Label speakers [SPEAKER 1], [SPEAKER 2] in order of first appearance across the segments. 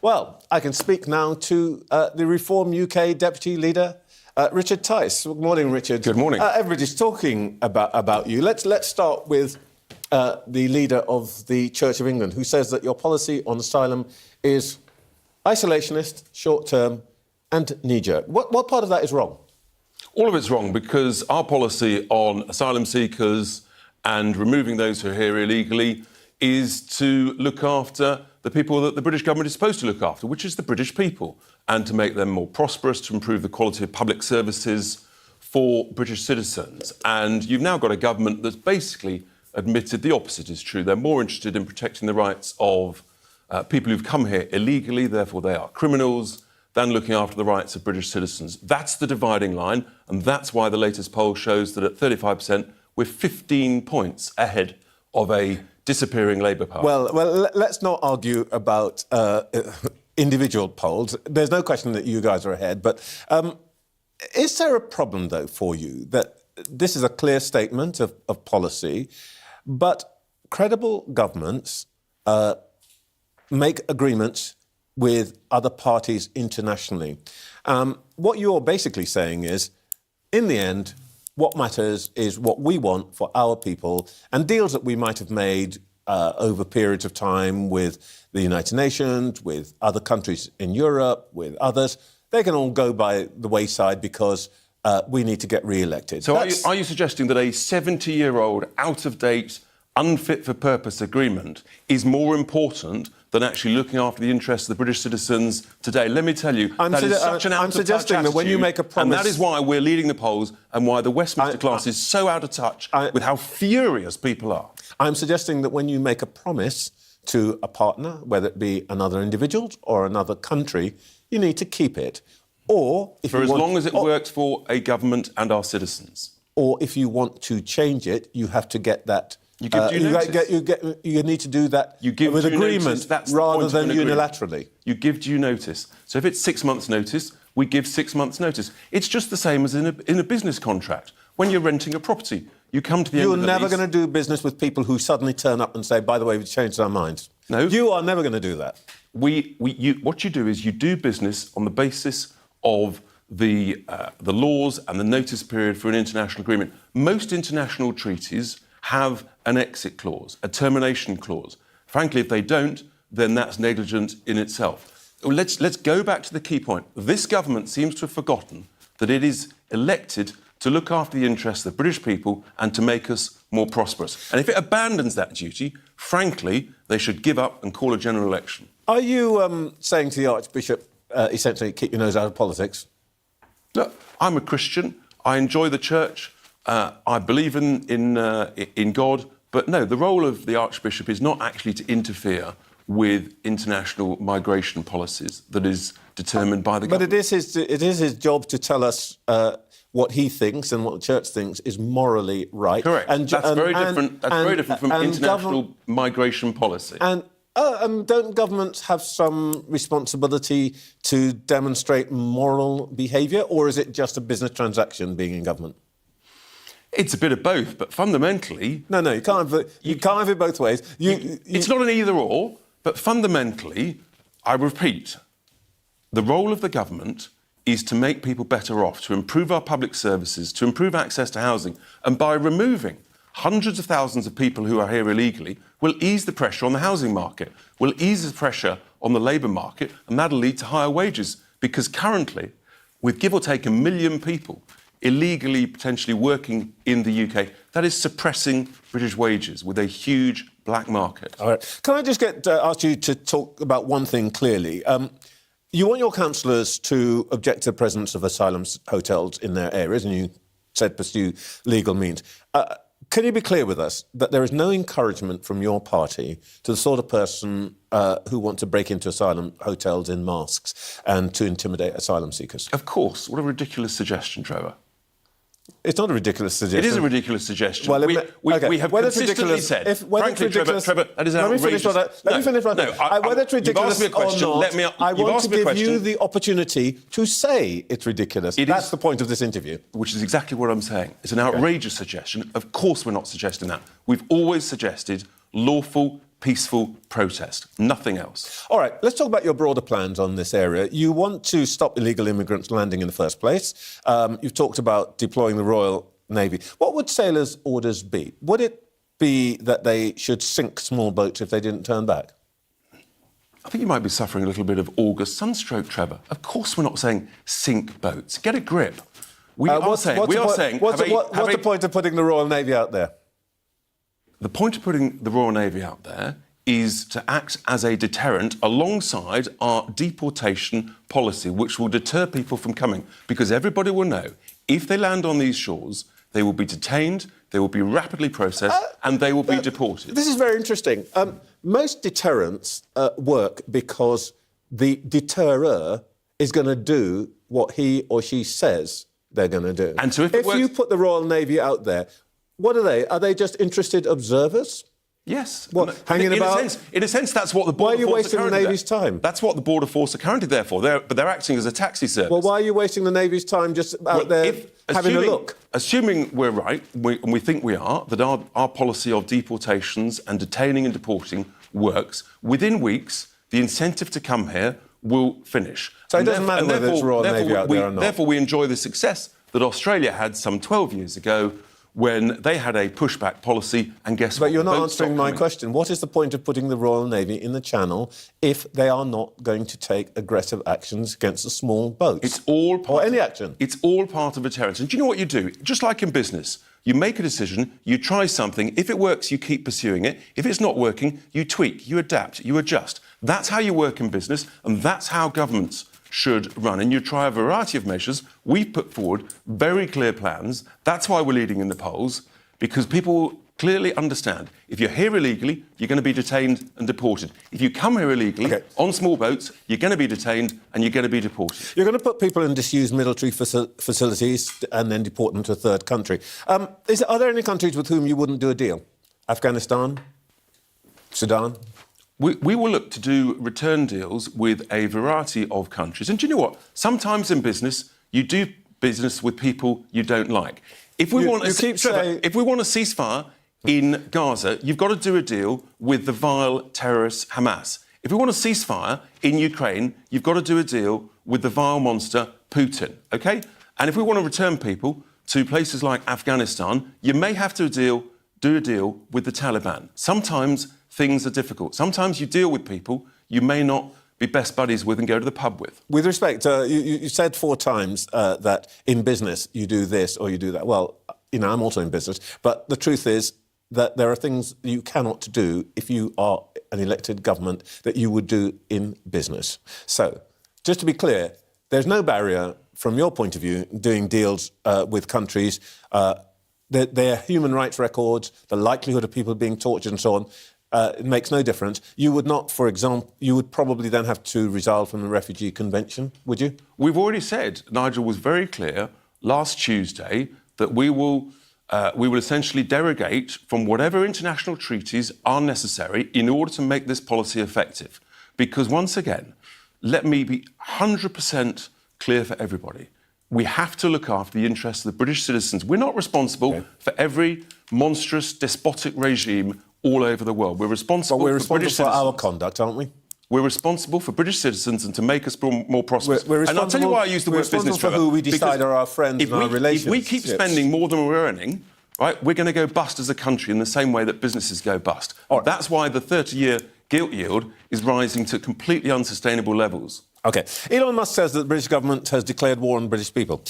[SPEAKER 1] Well, I can speak now to the Reform UK Deputy Leader, Richard Tice. Good morning, Richard.
[SPEAKER 2] Good morning.
[SPEAKER 1] Everybody's talking about you. Let's start with the leader of the Church of England, who says that your policy on asylum is isolationist, short-term and knee-jerk. What part of that is wrong?
[SPEAKER 2] All of it's wrong, because our policy on asylum seekers and removing those who are here illegally is to look after the people that the British government is supposed to look after, which is the British people, and to make them more prosperous, to improve the quality of public services for British citizens. And you've now got a government that's basically admitted the opposite is true. They're more interested in protecting the rights of people who've come here illegally, therefore they are criminals, than looking after the rights of British citizens. That's the dividing line, and that's why the latest poll shows that at 35%, we're 15 points ahead of a disappearing Labour Party.
[SPEAKER 1] Well, let's not argue about individual polls. There's no question that you guys are ahead, but is there a problem, though, for you that this is a clear statement of policy, but credible governments make agreements with other parties internationally? What you're basically saying is, in the end, what matters is what we want for our people, and deals that we might have made over periods of time with the United Nations, with other countries in Europe, with others, they can all go by the wayside because we need to get re-elected.
[SPEAKER 2] So are you suggesting that a 70-year-old, out-of-date, unfit-for-purpose agreement is more important than actually looking after the interests of the British citizens today? Let me tell you, that is such an out-of-touch
[SPEAKER 1] suggesting that when you make a promise...
[SPEAKER 2] And that is why we're leading the polls and why the Westminster class is so out of touch with how furious people are.
[SPEAKER 1] I'm suggesting that when you make a promise to a partner, whether it be another individual or another country, you need to keep it. Or if
[SPEAKER 2] for as long as it works for a government and our citizens.
[SPEAKER 1] Or if you want to change it, you have to get that...
[SPEAKER 2] You give due notice.
[SPEAKER 1] You need to do that with agreement rather than unilaterally.
[SPEAKER 2] You give due notice. So if it's 6 months' notice, we give 6 months' notice. It's just the same as in a business contract. When you're renting a property, you come to the end of the lease.
[SPEAKER 1] You're never going to do business with people who suddenly turn up and say, by the way, we've changed our minds.
[SPEAKER 2] No.
[SPEAKER 1] You are never going to do that.
[SPEAKER 2] What you do is you do business on the basis of the laws and the notice period for an international agreement. Most international treaties have an exit clause, a termination clause. Frankly, if they don't, then that's negligent in itself. Let's go back to the key point. This government seems to have forgotten that it is elected to look after the interests of the British people and to make us more prosperous. And if it abandons that duty, frankly, they should give up and call a general election.
[SPEAKER 1] Are you saying to the Archbishop, essentially, keep your nose out of politics?
[SPEAKER 2] Look, I'm a Christian. I enjoy the church. I believe in God, but no, the role of the Archbishop is not actually to interfere with international migration policies that is determined by the government.
[SPEAKER 1] But it is his job to tell us what he thinks and what the church thinks is morally right.
[SPEAKER 2] Correct. That's very different from international migration policy.
[SPEAKER 1] And don't governments have some responsibility to demonstrate moral behaviour, or is it just a business transaction being in government?
[SPEAKER 2] It's a bit of both, but fundamentally...
[SPEAKER 1] No, you can't have it both ways.
[SPEAKER 2] It's not an either-or, but fundamentally, I repeat, the role of the government is to make people better off, to improve our public services, to improve access to housing, and by removing hundreds of thousands of people who are here illegally, will ease the pressure on the housing market, will ease the pressure on the labour market, and that'll lead to higher wages. Because currently, with give or take 1 million people illegally potentially working in the UK, that is suppressing British wages with a huge black market.
[SPEAKER 1] All right. Can I just ask you to talk about one thing clearly? You want your councillors to object to the presence of asylum hotels in their areas, and you said pursue legal means. Can you be clear with us that there is no encouragement from your party to the sort of person who want to break into asylum hotels in masks and to intimidate asylum seekers?
[SPEAKER 2] Of course. What a ridiculous suggestion, Trevor.
[SPEAKER 1] It's not a ridiculous suggestion.
[SPEAKER 2] It is a ridiculous suggestion.
[SPEAKER 1] Well,
[SPEAKER 2] we have consistently said... Frankly, Trevor, that is outrageous.
[SPEAKER 1] Let me finish. Whether it's ridiculous or not, I want to give you the opportunity to say it's ridiculous. That's the point of this interview.
[SPEAKER 2] Which is exactly what I'm saying. It's an outrageous suggestion. Of course we're not suggesting that. We've always suggested lawful, peaceful protest, nothing else.
[SPEAKER 1] All right, let's talk about your broader plans on this area. You want to stop illegal immigrants landing in the first place. You've talked about deploying the Royal Navy. What would sailors' orders be? Would it be that they should sink small boats if they didn't turn back?
[SPEAKER 2] I think you might be suffering a little bit of August sunstroke, Trevor. Of course we're not saying sink boats. Get a grip. What's
[SPEAKER 1] the point of putting the Royal Navy out there?
[SPEAKER 2] The point of putting the Royal Navy out there is to act as a deterrent alongside our deportation policy, which will deter people from coming. Because everybody will know, if they land on these shores, they will be detained, they will be rapidly processed, and they will be deported.
[SPEAKER 1] This is very interesting. Most deterrents work because the deterrer is going to do what he or she says they're going to do.
[SPEAKER 2] And so if
[SPEAKER 1] you put the Royal Navy out there, what are they? Are they just interested observers?
[SPEAKER 2] Yes.
[SPEAKER 1] What, hanging about?
[SPEAKER 2] In a sense, that's what the
[SPEAKER 1] Why
[SPEAKER 2] border
[SPEAKER 1] are you
[SPEAKER 2] force
[SPEAKER 1] wasting
[SPEAKER 2] are
[SPEAKER 1] the
[SPEAKER 2] currently
[SPEAKER 1] Navy's
[SPEAKER 2] there.
[SPEAKER 1] time?
[SPEAKER 2] That's what the border force are currently there for. But they're acting as a taxi service.
[SPEAKER 1] Well, why are you wasting the Navy's time just out there having a look?
[SPEAKER 2] Assuming we're right, and we think we are, that our policy of deportations and detaining and deporting works, within weeks, the incentive to come here will finish.
[SPEAKER 1] So it doesn't matter whether it's Royal Navy out there or not.
[SPEAKER 2] Therefore, we enjoy the success that Australia had some 12 years ago when they had a pushback policy, and guess what?
[SPEAKER 1] But you're not answering my question. What is the point of putting the Royal Navy in the Channel if they are not going to take aggressive actions against the small boats?
[SPEAKER 2] It's all part
[SPEAKER 1] or any action.
[SPEAKER 2] It's all part of a deterrent. And do you know what you do? Just like in business, you make a decision, you try something. If it works, you keep pursuing it. If it's not working, you tweak, you adapt, you adjust. That's how you work in business, and that's how governments should run. And you try a variety of measures. We've put forward very clear plans. That's why we're leading in the polls, because people clearly understand if you're here illegally, you're going to be detained and deported. If you come here illegally on small boats, you're going to be detained and you're going to be deported.
[SPEAKER 1] You're going to put people in disused military facilities and then deport them to a third country. Are there any countries with whom you wouldn't do a deal? Afghanistan? Sudan?
[SPEAKER 2] We will look to do return deals with a variety of countries. And do you know what? Sometimes in business, you do business with people you don't like. If we want a ceasefire in Gaza, you've got to do a deal with the vile terrorist Hamas. If we want a ceasefire in Ukraine, you've got to do a deal with the vile monster Putin, OK? And if we want to return people to places like Afghanistan, you may have to do a deal with the Taliban. Sometimes things are difficult. Sometimes you deal with people you may not be best buddies with and go to the pub with.
[SPEAKER 1] With respect, you said 4 times that in business you do this or you do that. Well, you know, I'm also in business, but the truth is that there are things you cannot do if you are an elected government that you would do in business. So, just to be clear, there's no barrier from your point of view doing deals with countries, their human rights records, the likelihood of people being tortured and so on. It makes no difference. You would not, for example, you would probably then have to resile from the Refugee Convention, would you?
[SPEAKER 2] We've already said, Nigel was very clear last Tuesday, that we will essentially derogate from whatever international treaties are necessary in order to make this policy effective. Because once again, let me be 100% clear for everybody. We have to look after the interests of the British citizens. We're not responsible for every monstrous, despotic regime all over the world. We're responsible
[SPEAKER 1] for
[SPEAKER 2] British citizens.
[SPEAKER 1] Our conduct, aren't we?
[SPEAKER 2] We're responsible for British citizens and to make us more prosperous.
[SPEAKER 1] And
[SPEAKER 2] I'll tell you why I use the word business,
[SPEAKER 1] for who we decide are our friends and our relationships.
[SPEAKER 2] If we keep spending more than we're earning, right, we're going to go bust as a country in the same way that businesses go bust. Right. That's why the 30-year gilt yield is rising to completely unsustainable levels.
[SPEAKER 1] OK. Elon Musk says that the British government has declared war on the British people.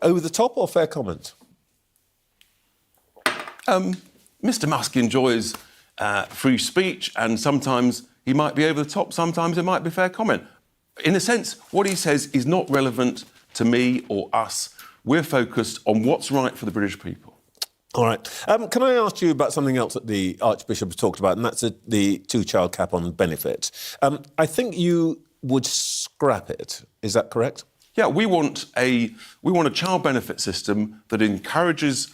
[SPEAKER 1] Over the top or fair comment?
[SPEAKER 2] Mr. Musk enjoys free speech, and sometimes he might be over the top, sometimes it might be fair comment. In a sense, what he says is not relevant to me or us. We're focused on what's right for the British people.
[SPEAKER 1] All right. Can I ask you about something else that the Archbishop has talked about, and that's the 2-child cap on benefits. I think you would scrap it. Is that correct?
[SPEAKER 2] Yeah, we want a child benefit system that encourages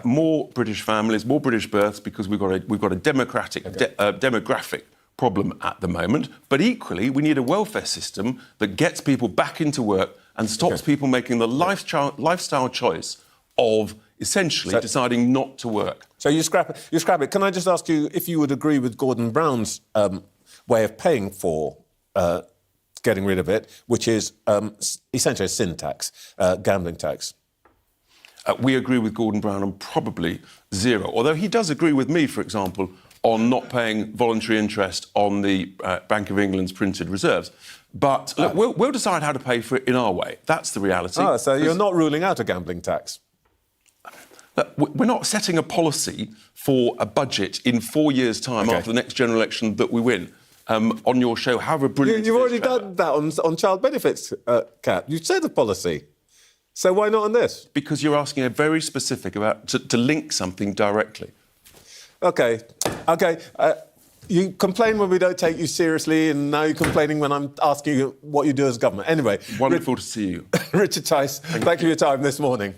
[SPEAKER 2] more British families, more British births, because we've got a demographic problem at the moment. But equally, we need a welfare system that gets people back into work and stops people making the lifestyle choice of essentially deciding not to work.
[SPEAKER 1] So you scrap it. Can I just ask you if you would agree with Gordon Brown's way of paying for getting rid of it, which is essentially a sin tax, gambling tax?
[SPEAKER 2] We agree with Gordon Brown on probably zero, although he does agree with me, for example, on not paying voluntary interest on the Bank of England's printed reserves. But look, we'll decide how to pay for it in our way. That's the reality.
[SPEAKER 1] Oh, so you're not ruling out a gambling tax?
[SPEAKER 2] We're not setting a policy for a budget in 4 years' time after the next general election that we win. On your show, however brilliant
[SPEAKER 1] You've already done that on child benefits, Kat. You said the policy. So why not on this?
[SPEAKER 2] Because you're asking a very specific to link something directly.
[SPEAKER 1] OK. You complain when we don't take you seriously, and now you're complaining when I'm asking you what you do as government. Anyway.
[SPEAKER 2] Wonderful to see you.
[SPEAKER 1] Richard Tice, thank you for your time this morning.